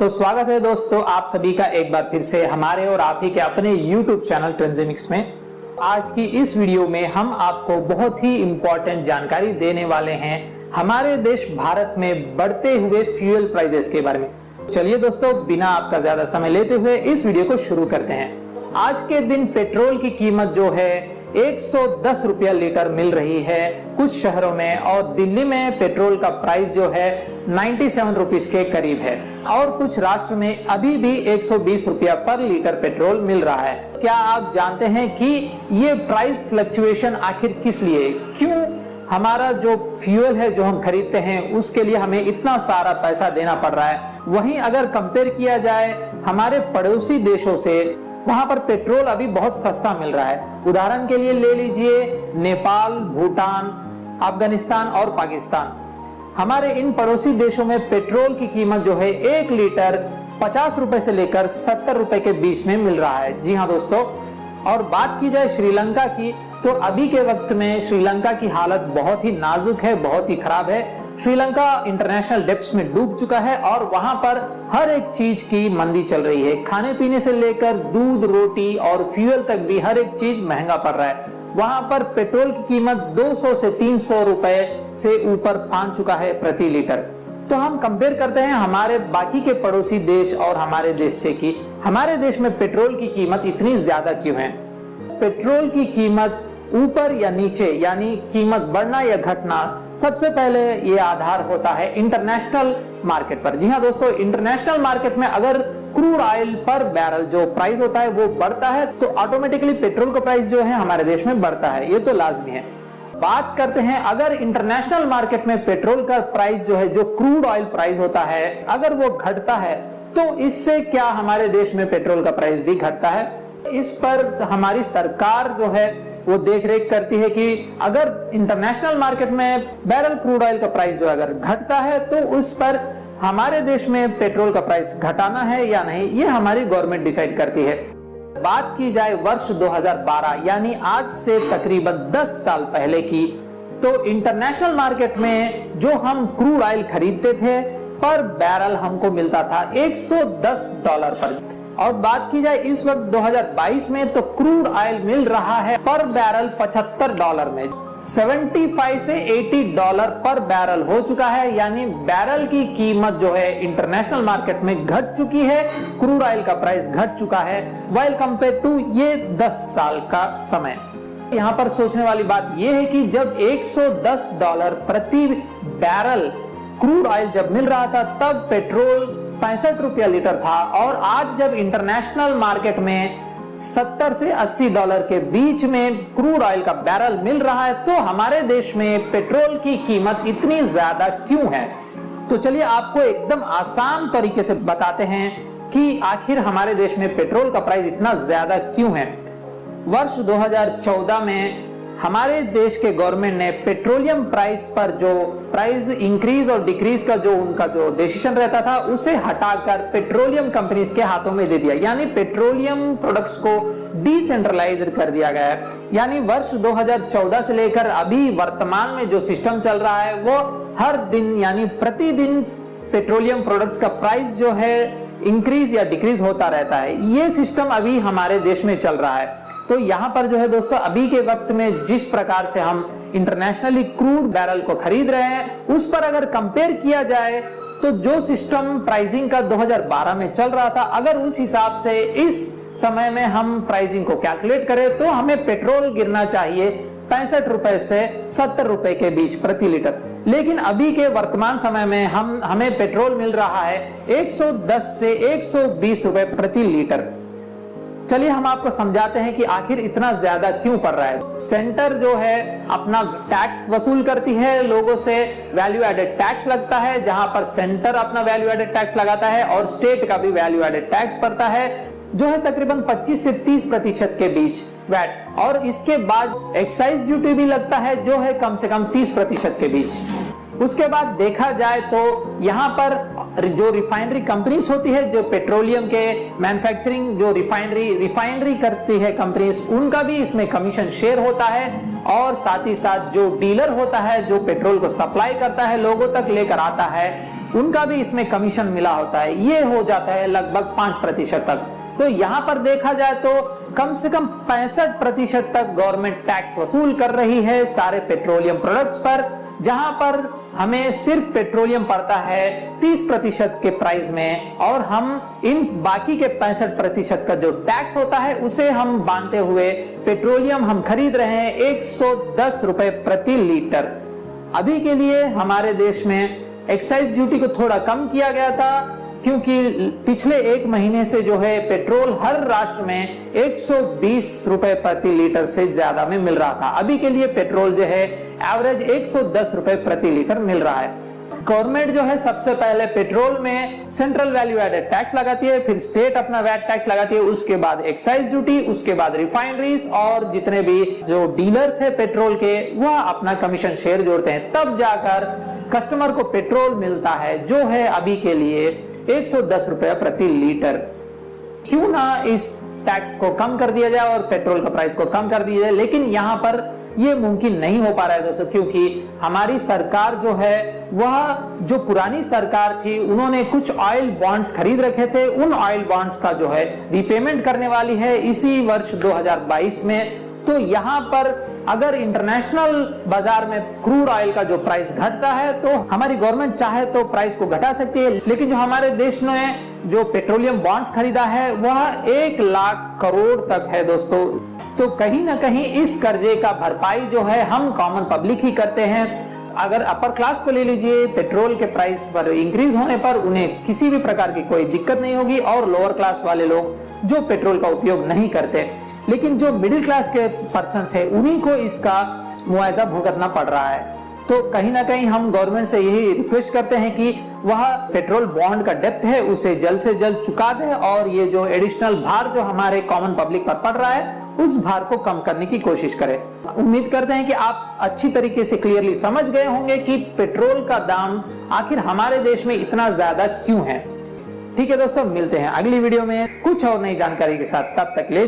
तो स्वागत है दोस्तों आप सभी का एक बार फिर से हमारे और आप ही के अपने YouTube चैनल ट्रेंड्स में। आज की इस वीडियो में हम आपको बहुत ही इंपॉर्टेंट जानकारी देने वाले हैं हमारे देश भारत में बढ़ते हुए फ्यूल प्राइसेस के बारे में। चलिए दोस्तों, बिना आपका ज्यादा समय लेते हुए इस वीडियो को शुरू करते हैं। आज के दिन पेट्रोल की कीमत जो है 110 रुपया लीटर मिल रही है कुछ शहरों में, और दिल्ली में पेट्रोल का प्राइस जो है 97 रुपीस के करीब है, और कुछ राष्ट्र में अभी भी 120 रुपया पर लीटर पेट्रोल मिल रहा है। क्या आप जानते हैं कि ये प्राइस फ्लक्चुएशन आखिर किस लिए, क्यों हमारा जो फ्यूल है जो हम खरीदते हैं उसके लिए हमें इतना सारा पैसा देना पड़ रहा है। वहीं अगर कंपेयर किया जाए हमारे पड़ोसी देशों से, वहां पर पेट्रोल अभी बहुत सस्ता मिल रहा है। उदाहरण के लिए ले लीजिए नेपाल, भूटान, अफगानिस्तान और पाकिस्तान। हमारे इन पड़ोसी देशों में पेट्रोल की कीमत जो है 1 लीटर 50 रुपए से लेकर 70 रुपए के बीच में मिल रहा है। जी हाँ दोस्तों, और बात की जाए श्रीलंका की, तो अभी के वक्त में श्रीलंका की हालत बहुत ही नाजुक है, बहुत ही खराब है। श्रीलंका इंटरनेशनल डेब्ट्स में डूब चुका है और वहां पर हर एक चीज की मंदी चल रही है। खाने पीने से लेकर दूध, रोटी और फ्यूल तक भी हर एक चीज महंगा पड़ रहा है। वहां पर पेट्रोल की कीमत 200 से 300 रुपए से ऊपर फांद चुका है प्रति लीटर। तो हम कंपेयर करते हैं हमारे बाकी के पड़ोसी देश और हमारे देश से कि हमारे देश में पेट्रोल की कीमत इतनी ज्यादा क्यों है। पेट्रोल की कीमत ऊपर या नीचे, यानी कीमत बढ़ना या घटना, सबसे पहले ये आधार होता है इंटरनेशनल मार्केट पर। जी हाँ दोस्तों, इंटरनेशनल मार्केट में अगर क्रूड ऑयल पर बैरल जो प्राइस होता है वो बढ़ता है तो ऑटोमेटिकली पेट्रोल का प्राइस जो है हमारे देश में बढ़ता है, ये तो लाजमी है। बात करते हैं अगर इंटरनेशनल मार्केट में पेट्रोल का प्राइस जो है, जो क्रूड ऑयल प्राइस होता है, अगर वो घटता है तो इससे क्या हमारे देश में पेट्रोल का प्राइस भी घटता है। इस पर हमारी सरकार जो है वो देख रेख करती है कि अगर इंटरनेशनल मार्केट में बैरल क्रूड ऑयल का प्राइस जो अगर घटता है तो उस पर हमारे देश में पेट्रोल का प्राइस घटाना है या नहीं, ये हमारी गवर्नमेंट डिसाइड करती है। बात की जाए वर्ष 2012 यानी आज से तकरीबन 10 साल पहले की, तो इंटरनेशनल मार्केट में जो हम क्रूड ऑयल खरीदते थे पर बैरल हमको मिलता था $110 पर। और बात की जाए इस वक्त 2022 में, तो क्रूड ऑयल मिल रहा है पर बैरल $75 में। 75 से $80 पर बैरल हो चुका है, यानी बैरल की कीमत जो है इंटरनेशनल मार्केट में घट चुकी है, क्रूड ऑयल का प्राइस घट चुका है व्हाइल कंपेयर टू ये 10 साल का समय। यहाँ पर सोचने वाली बात यह है कि जब $110 प्रति बैरल क्रूड ऑयल जब मिल रहा था तब पेट्रोल 65 रुपया लीटर था, और आज जब इंटरनेशनल मार्केट में 70 से $80 के बीच में क्रूड ऑयल का बैरल मिल रहा है, तो हमारे देश में पेट्रोल की कीमत इतनी ज्यादा क्यों है। तो चलिए आपको एकदम आसान तरीके से बताते हैं कि आखिर हमारे देश में पेट्रोल का प्राइस इतना ज्यादा क्यों है। वर्ष 2014 में हमारे देश के गवर्नमेंट ने पेट्रोलियम प्राइस पर जो प्राइस इंक्रीज और डिक्रीज का जो उनका जो डिसीजन रहता था उसे हटाकर पेट्रोलियम कंपनीज के हाथों में दे दिया, यानी पेट्रोलियम प्रोडक्ट्स को डिसेंट्रलाइज कर दिया गया है। यानी वर्ष 2014 से लेकर अभी वर्तमान में जो सिस्टम चल रहा है वो हर दिन यानी प्रतिदिन पेट्रोलियम प्रोडक्ट्स का प्राइस जो है इंक्रीज या डिक्रीज होता रहता है। ये सिस्टम अभी हमारे देश में चल रहा है। तो यहाँ पर जो है दोस्तों, अभी के वक्त में जिस प्रकार से हम इंटरनेशनली क्रूड बैरल को खरीद रहे हैं उस पर अगर कंपेयर किया जाए तो जो सिस्टम प्राइसिंग का 2012 में चल रहा था, अगर उस हिसाब से इस समय में हम प्राइसिंग को कैलकुलेट करें तो हमें पेट्रोल गिरना चाहिए 65 रुपए से 70 रुपए के बीच प्रति लीटर। लेकिन अभी के वर्तमान समय में हमें पेट्रोल मिल रहा है 110 से 120 रुपए प्रति लीटर। चलिए हम आपको समझाते हैं कि आखिर इतना ज्यादा क्यों पड़ रहा है। सेंटर जो है अपना टैक्स वसूल करती है लोगों से, वैल्यू एडेड टैक्स लगता है, जहां पर सेंटर अपना वैल्यू एडेड टैक्स लगाता है और स्टेट का भी वैल्यू एडेड टैक्स पड़ता है जो है तकरीबन 25 से 30% के बीच वैट, और इसके बाद एक्साइज ड्यूटी भी लगता है जो है कम से कम 30% के बीच। उसके बाद देखा जाए तो यहाँ पर जो रिफाइनरी कंपनीज होती है, जो पेट्रोलियम के मैन्युफैक्चरिंग जो रिफाइनरी करती है कंपनीज, उनका भी इसमें कमीशन शेयर होता है, और साथ ही साथ जो डीलर होता है जो पेट्रोल को सप्लाई करता है लोगों तक लेकर आता है, उनका भी इसमें कमीशन मिला होता है, ये हो जाता है लगभग 5% तक। तो यहाँ पर देखा जाए तो कम से कम 65% तक गवर्नमेंट टैक्स वसूल कर रही है सारे पेट्रोलियम प्रोडक्ट्स पर, जहां पर हमें सिर्फ पेट्रोलियम पड़ता है 30% के प्राइस में, और हम इन बाकी के 65% का जो टैक्स होता है उसे हम बांधते हुए पेट्रोलियम हम खरीद रहे हैं 110 रुपए प्रति लीटर। अभी के लिए हमारे देश में एक्साइज ड्यूटी को थोड़ा कम किया गया था, क्योंकि पिछले 1 महीने से जो है पेट्रोल हर राष्ट्र में 120 रुपए प्रति लीटर से ज्यादा में मिल रहा था। अभी के लिए पेट्रोल जो है एवरेज 110 रुपए प्रति लीटर मिल रहा है। गवर्नमेंट जो है सबसे पहले पेट्रोल में सेंट्रल वैल्यू एडेड टैक्स लगाती है, फिर स्टेट अपना वैट टैक्स लगाती है, उसके बाद एक्साइज ड्यूटी, उसके बाद रिफाइनरीज और जितने भी जो डीलर्स है पेट्रोल के वह अपना कमीशन शेयर जोड़ते हैं, तब जाकर कस्टमर को पेट्रोल मिलता है जो है अभी के लिए 110 रुपए प्रति लीटर। क्यों ना इस टैक्स को कम कर दिया जाए और पेट्रोल का प्राइस को कम कर दिया जाए, लेकिन यहाँ पर ये मुमकिन नहीं हो पा रहा है दोस्तों, क्योंकि हमारी सरकार जो है वह जो पुरानी सरकार थी उन्होंने कुछ ऑयल बॉन्ड्स खरीद रखे थे, उन ऑयल बॉन्ड्स का जो है रीपेमेंट करने वाली है इसी वर्ष 2022 में। तो यहाँ पर अगर इंटरनेशनल बाजार में क्रूड ऑयल का जो प्राइस घटता है तो हमारी गवर्नमेंट चाहे तो प्राइस को घटा सकती है, लेकिन जो हमारे देश ने जो पेट्रोलियम बॉन्ड्स खरीदा है वह 1 लाख करोड़ तक है दोस्तों। तो कहीं ना कहीं इस कर्जे का भरपाई जो है हम कॉमन पब्लिक ही करते हैं। अगर अपर क्लास को ले लीजिए, पेट्रोल के प्राइस पर इंक्रीज होने पर उन्हें किसी भी प्रकार की कोई दिक्कत नहीं होगी, और लोअर क्लास वाले लोग जो पेट्रोल का उपयोग नहीं करते, लेकिन जो मिडिल क्लास के पर्सन्स है उन्हीं को इसका मुआवजा भुगतना पड़ रहा है। तो कहीं ना कहीं हम गवर्नमेंट से यही रिक्वेस्ट करते हैं कि वह पेट्रोल बॉन्ड का डेप्थ है उसे जल्द से जल्द चुका दे, और ये जो एडिशनल भार जो हमारे कॉमन पब्लिक पर पड़ रहा है उस भार को कम करने की कोशिश करें। उम्मीद करते हैं कि आप अच्छी तरीके से क्लियरली समझ गए होंगे कि पेट्रोल का दाम आखिर हमारे देश में इतना ज्यादा क्यों है। ठीक है दोस्तों, मिलते हैं अगली वीडियो में कुछ और नई जानकारी के साथ, तब तक ले